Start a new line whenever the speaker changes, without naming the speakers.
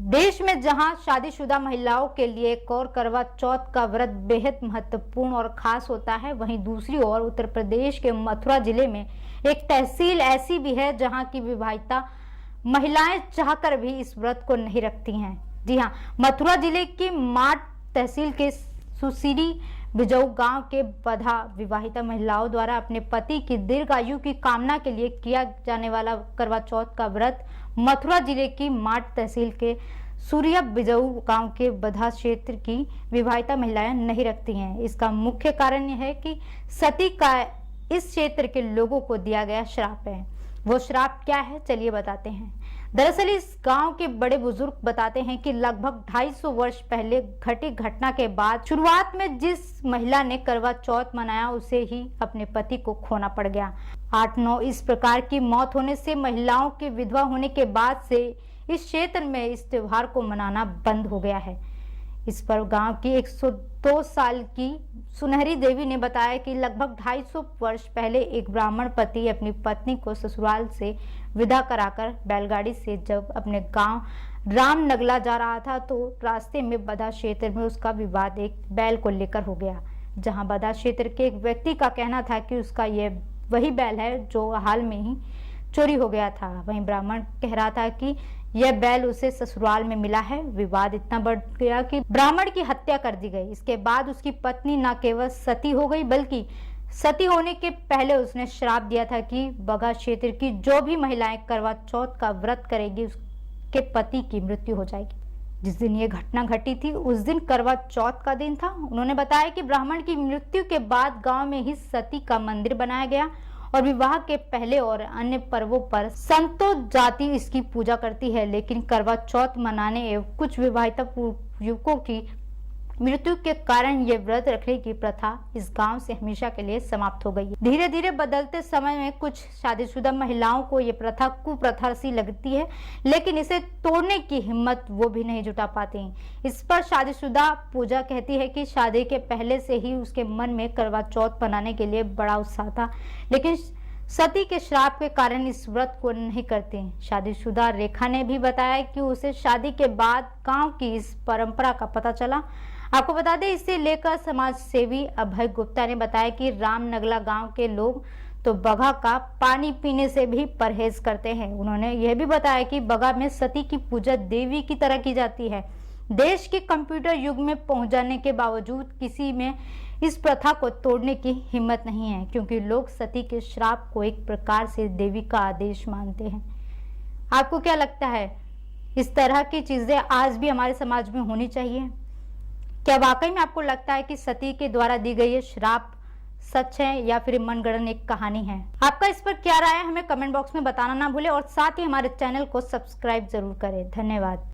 देश में जहां शादीशुदा महिलाओं के लिए एक और करवा चौथ का व्रत बेहद महत्वपूर्ण और खास होता है, वहीं दूसरी ओर उत्तर प्रदेश के मथुरा जिले में एक तहसील ऐसी भी है जहां की विवाहिता महिलाएं चाहकर भी इस व्रत को नहीं रखती हैं। जी हां, मथुरा जिले की माट तहसील के सुसीरी बिजऊ गांव के बधा विवाहिता महिलाओं द्वारा अपने पति की दीर्घायु की कामना के लिए किया जाने वाला करवा चौथ का व्रत मथुरा जिले की माट तहसील के सूर्या बिजऊ गांव के बधा क्षेत्र की विवाहिता महिलाएं नहीं रखती हैं। इसका मुख्य कारण यह है कि सती का इस क्षेत्र के लोगों को दिया गया श्राप है। वो श्राप क्या है, चलिए बताते हैं। दरअसल इस गांव के बड़े बुजुर्ग बताते हैं कि लगभग 250 वर्ष पहले घटी घटना के बाद शुरुआत में जिस महिला ने करवा चौथ मनाया उसे ही अपने पति को खोना पड़ गया। 8-9 इस प्रकार की मौत होने से महिलाओं के विधवा होने के बाद से इस क्षेत्र में इस त्योहार को मनाना बंद हो गया है। इस पर गांव की 102 साल की सुनहरी देवी ने बताया कि लगभग 250 वर्ष पहले एक ब्राह्मण पति अपनी पत्नी को ससुराल से विदा कराकर बैलगाड़ी से जब अपने गांव रामनगला जा रहा था तो रास्ते में बधा क्षेत्र में उसका विवाद एक बैल को लेकर हो गया, जहां बधा क्षेत्र के एक व्यक्ति का कहना था कि उसका यह वही बैल है जो हाल में ही चोरी हो गया था। वहीं ब्राह्मण कह रहा था कि यह बैल उसे ससुराल में मिला है। विवाद इतना बढ़ गया कि ब्राह्मण की हत्या कर दी गई। इसके बाद उसकी पत्नी न केवल सती हो गई बल्कि सती होने के पहले उसने श्राप दिया था कि बगा क्षेत्र की जो भी महिलाएं करवा चौथ का व्रत करेगी उसके पति की मृत्यु हो जाएगी। जिस दिन ये घटना घटी थी उस दिन करवा चौथ का दिन था। उन्होंने बताया कि ब्राह्मण की मृत्यु के बाद गांव में ही सती का मंदिर बनाया गया और विवाह के पहले और अन्य पर्वों पर संतो जाति इसकी पूजा करती है, लेकिन करवा चौथ मनाने एवं कुछ विवाहिता युवकों की मृत्यु के कारण ये व्रत रखने की प्रथा इस गांव से हमेशा के लिए समाप्त हो गई है। धीरे धीरे बदलते समय में कुछ शादीशुदा महिलाओं को ये प्रथा कुप्रथा सी लगती है, लेकिन इसे तोड़ने की हिम्मत वो भी नहीं जुटा पाती। इस पर शादीशुदा पूजा कहती है कि शादी के पहले से ही उसके मन में करवा चौथ मनाने के लिए बड़ा उत्साह था, लेकिन सती के श्राप के कारण इस व्रत को नहीं करते। शादीशुदा रेखा ने भी बताया कि उसे शादी के बाद गांव की इस परंपरा का पता चला। आपको बता दें, इसे लेकर समाज सेवी अभय गुप्ता ने बताया कि रामनगला गांव के लोग तो बगा का पानी पीने से भी परहेज करते हैं। उन्होंने यह भी बताया कि बगा में सती की पूजा देवी की तरह की जाती है। देश के कंप्यूटर युग में पहुंच जाने के बावजूद किसी में इस प्रथा को तोड़ने की हिम्मत नहीं है, क्योंकि लोग सती के श्राप को एक प्रकार से देवी का आदेश मानते हैं। आपको क्या लगता है, इस तरह की चीजें आज भी हमारे समाज में होनी चाहिए? क्या वाकई में आपको लगता है कि सती के द्वारा दी गई ये श्राप सच है या फिर मनगढ़ंत एक कहानी है? आपका इस पर क्या राय है, हमें कमेंट बॉक्स में बताना ना भूलें और साथ ही हमारे चैनल को सब्सक्राइब जरूर करें। धन्यवाद।